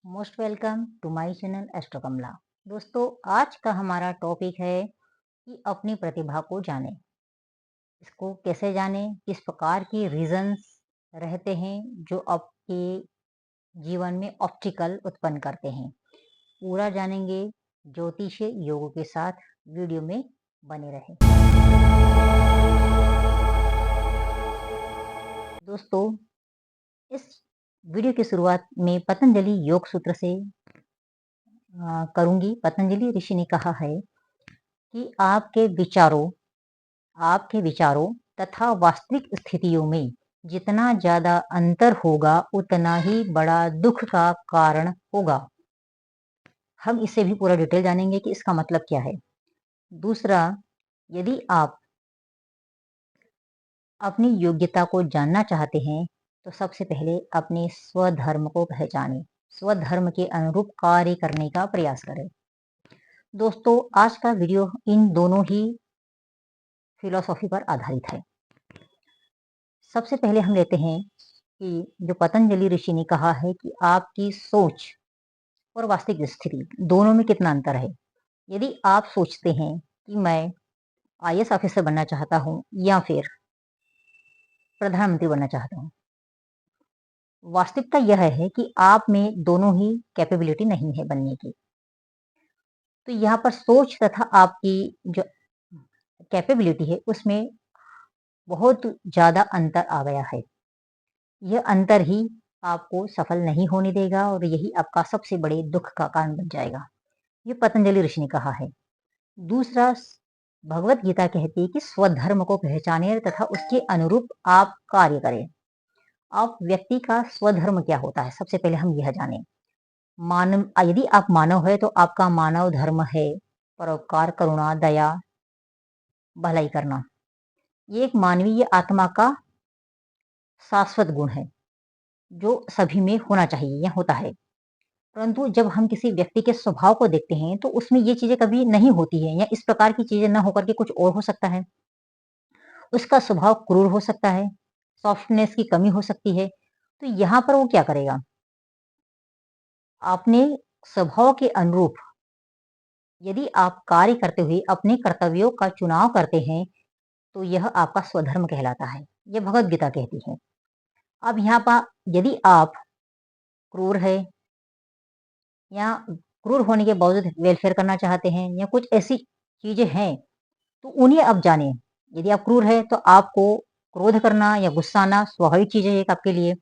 Most welcome to my channel astro Kamla. दोस्तों, आज का हमारा टॉपिक है कि अपनी प्रतिभा को जानें। इसको कैसे जानें, किस प्रकार की रीजंस रहते हैं जो आपके जीवन में ऑब्स्टिकल उत्पन्न करते हैं, पूरा जानेंगे ज्योतिष योग के साथ। वीडियो में बने रहें। दोस्तों, इस वीडियो की शुरुआत में पतंजलि योग सूत्र से करूंगी। पतंजलि ऋषि ने कहा है कि आपके विचारों तथा वास्तविक स्थितियों में जितना ज्यादा अंतर होगा उतना ही बड़ा दुख का कारण होगा। हम इससे भी पूरा डिटेल जानेंगे कि इसका मतलब क्या है। दूसरा, यदि आप अपनी योग्यता को जानना चाहते हैं तो सबसे पहले अपने स्वधर्म को पहचानें, स्वधर्म के अनुरूप कार्य करने का प्रयास करें। दोस्तों, आज का वीडियो इन दोनों ही फिलॉसफी पर आधारित है। सबसे पहले हम लेते हैं कि जो पतंजलि ऋषि ने कहा है कि आपकी सोच और वास्तविक स्थिति दोनों में कितना अंतर है। यदि आप सोचते हैं कि मैं आईएएस ऑफिसर बनना चाहता हूं या फिर प्रधानमंत्री बनना चाहता हूं, वास्तविकता यह है कि आप में दोनों ही कैपेबिलिटी नहीं है बनने की। तो यहाँ पर सोच तथा आपकी जो कैपेबिलिटी है उसमें बहुत ज्यादा अंतर आ गया है। यह अंतर ही आपको सफल नहीं होने देगा और यही आपका सबसे बड़े दुख का कारण बन जाएगा। ये पतंजलि ऋषि ने कहा है। दूसरा, भगवत गीता कहती है कि स्वधर्म को पहचाने तथा उसके अनुरूप आप कार्य करें। आप व्यक्ति का स्वधर्म क्या होता है, सबसे पहले हम यह जानें। यदि आप मानव है तो आपका मानव धर्म है परोपकार, करुणा, दया, भलाई करना। ये एक मानवीय आत्मा का शाश्वत गुण है जो सभी में होना चाहिए या होता है। परंतु जब हम किसी व्यक्ति के स्वभाव को देखते हैं तो उसमें ये चीजें कभी नहीं होती है, या इस प्रकार की चीजें न होकर के कुछ और हो सकता है। उसका स्वभाव क्रूर हो सकता है, सॉफ्टनेस की कमी हो सकती है। तो यहाँ पर वो क्या करेगा, अपने स्वभाव के अनुरूप यदि आप कार्य करते हुए अपने कर्तव्यों का चुनाव करते हैं तो यह आपका स्वधर्म कहलाता है। यह भगवत गीता कहती है। अब यहाँ पर यदि आप क्रूर है या क्रूर होने के बावजूद वेलफेयर करना चाहते हैं या कुछ ऐसी चीजें हैं तो उन्हें अब जाने। यदि आप क्रूर है तो आपको क्रोध करना या गुस्सा आना स्वाभाविक चीज है एक आपके लिए।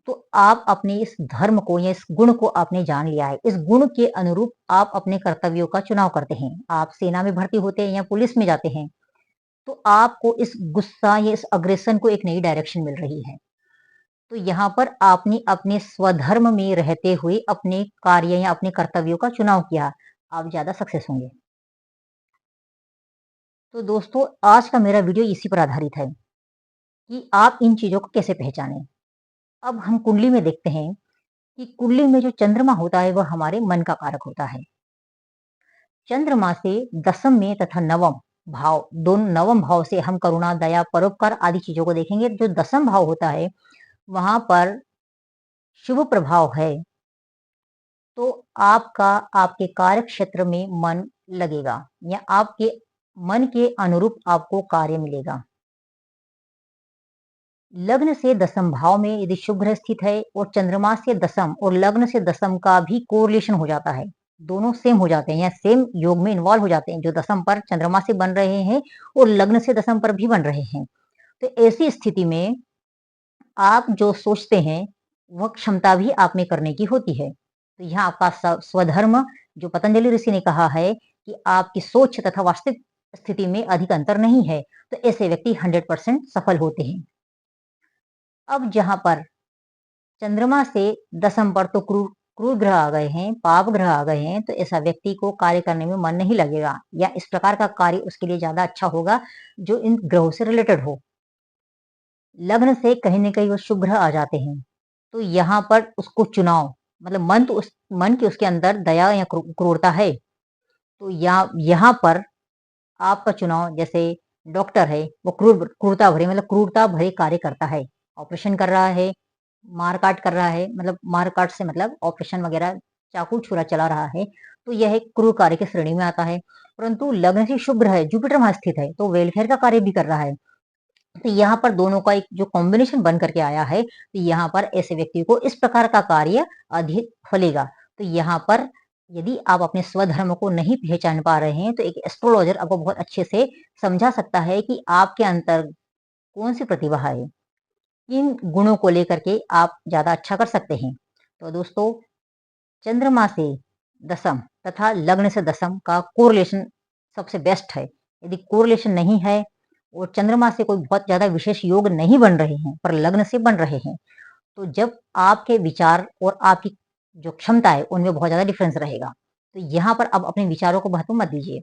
तो आप अपने इस धर्म को या इस गुण को आपने जान लिया है। इस गुण के अनुरूप आप अपने कर्तव्यों का चुनाव करते हैं। आप सेना में भर्ती होते हैं या पुलिस में जाते हैं तो आपको इस गुस्सा या इस अग्रेशन को एक नई डायरेक्शन मिल रही है। तो यहाँ पर आपने अपने स्वधर्म में रहते हुए अपने कार्य या अपने कर्तव्यों का चुनाव किया, आप ज्यादा सक्सेस होंगे। तो दोस्तों, आज का मेरा वीडियो इसी पर आधारित है कि आप इन चीजों को कैसे पहचानें। अब हम कुंडली में देखते हैं कि कुंडली में जो चंद्रमा होता है वह हमारे मन का कारक होता है। चंद्रमा से दसम में तथा नवम भाव, दोनों नवम भाव से हम करुणा, दया, परोपकार आदि चीजों को देखेंगे। जो दसम भाव होता है वहां पर शुभ प्रभाव है तो आपका आपके कार्य क्षेत्र में मन लगेगा या आपके मन के अनुरूप आपको कार्य मिलेगा। लग्न से दसम भाव में यदि शुभ ग्रह स्थित है और चंद्रमा से दसम और लग्न से दसम का भी कोरिलेशन हो जाता है, दोनों सेम हो जाते हैं या सेम योग में इन्वॉल्व हो जाते हैं। जो दसम पर चंद्रमा से बन रहे हैं और लग्न से दसम पर भी बन रहे हैं, तो ऐसी स्थिति में आप जो सोचते हैं वह क्षमता भी आप में करने की होती है। तो यहाँ आपका स्वधर्म, जो पतंजलि ऋषि ने कहा है कि आपकी सोच तथा वास्तविक स्थिति में अधिक अंतर नहीं है, तो ऐसे व्यक्ति 100% सफल होते हैं। अब जहां पर चंद्रमा से दसम पर तो क्रूर क्रूर ग्रह आ गए हैं, पाप ग्रह आ गए हैं, तो ऐसा व्यक्ति को कार्य करने में मन नहीं लगेगा या इस प्रकार का कार्य उसके लिए ज्यादा अच्छा होगा जो इन ग्रहों से रिलेटेड हो। लग्न से कहीं ना कहीं वो शुभ ग्रह आ जाते हैं तो यहाँ पर उसको चुनाव, मतलब मन के उसके अंदर दया या क्रूरता है तो यहाँ पर आपका चुनाव, जैसे डॉक्टर है वो क्रूरता भरे, मतलब क्रूरता भरे कार्य करता है, ऑपरेशन कर रहा है, मारकाट कर रहा है, मतलब मारकाट से मतलब ऑपरेशन वगैरह, चाकू छुरा चला रहा है, तो यह एक क्रूर कार्य की श्रेणी में आता है। परंतु लग्न से शुभ ग्रह जुपिटर वहां स्थित है, तो वेलफेयर का कार्य भी कर रहा है। तो यहाँ पर दोनों का एक जो कॉम्बिनेशन बन करके आया है, तो यहाँ पर ऐसे व्यक्ति को इस प्रकार का कार्य अधिक फलेगा। तो यहाँ पर यदि आप अपने स्वधर्म को नहीं पहचान पा रहे हैं, तो एक एस्ट्रोलॉजर आपको बहुत अच्छे से समझा सकता है कि आपके अंतर कौन सी प्रतिभा है, किन गुणों को लेकर के आप ज्यादा अच्छा कर सकते हैं। तो दोस्तों, चंद्रमा से दसम तथा लग्न से दसम का कोरिलेशन सबसे बेस्ट है। यदि कोरिलेशन नहीं है और चंद्रमा से कोई बहुत ज्यादा विशेष योग नहीं बन रहे हैं, पर लग्न से बन रहे हैं, तो जब आपके विचार और आपकी जो क्षमता है उनमें बहुत ज्यादा डिफरेंस रहेगा। तो यहाँ पर अब अपने विचारों को महत्व मत दीजिए।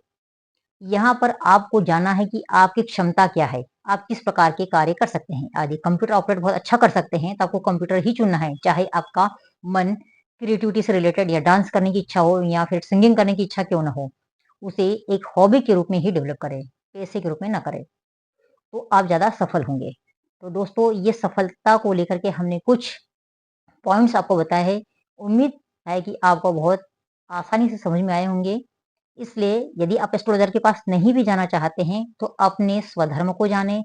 यहाँ पर आपको जानना है कि आपकी क्षमता क्या है, आप किस प्रकार के कार्य कर सकते हैं। यदि कंप्यूटर ऑपरेट बहुत अच्छा कर सकते हैं तो आपको कंप्यूटर ही चुनना है, चाहे आपका मन क्रिएटिविटी से रिलेटेड या डांस करने की इच्छा हो या फिर सिंगिंग करने की इच्छा क्यों ना हो, उसे एक हॉबी के रूप में ही डेवलप करें, पैसे के रूप में ना करें, तो आप ज्यादा सफल होंगे। तो दोस्तों, ये सफलता को लेकर के हमने कुछ पॉइंट्स आपको बताए हैं। उम्मीद है कि आपको बहुत आसानी से समझ में आए होंगे। इसलिए यदि आप एस्ट्रोलॉजर के पास नहीं भी जाना चाहते हैं, तो अपने स्वधर्म को जाने,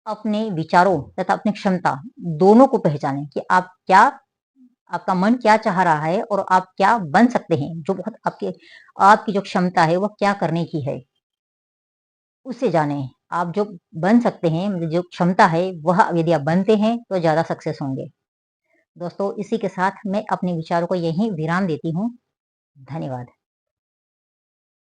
अपने विचारों तथा अपनी क्षमता दोनों को पहचानें कि आप क्या, आपका मन क्या चाह रहा है और आप क्या बन सकते हैं, जो बहुत आपके, आपकी जो क्षमता है वह क्या करने की है, उसे जाने। आप जो बन सकते हैं, मतलब जो क्षमता है वह यदि आप बनते हैं तो ज्यादा सक्सेस होंगे। दोस्तों, इसी के साथ मैं अपने विचारों को यहीं विराम देती हूँ। धन्यवाद।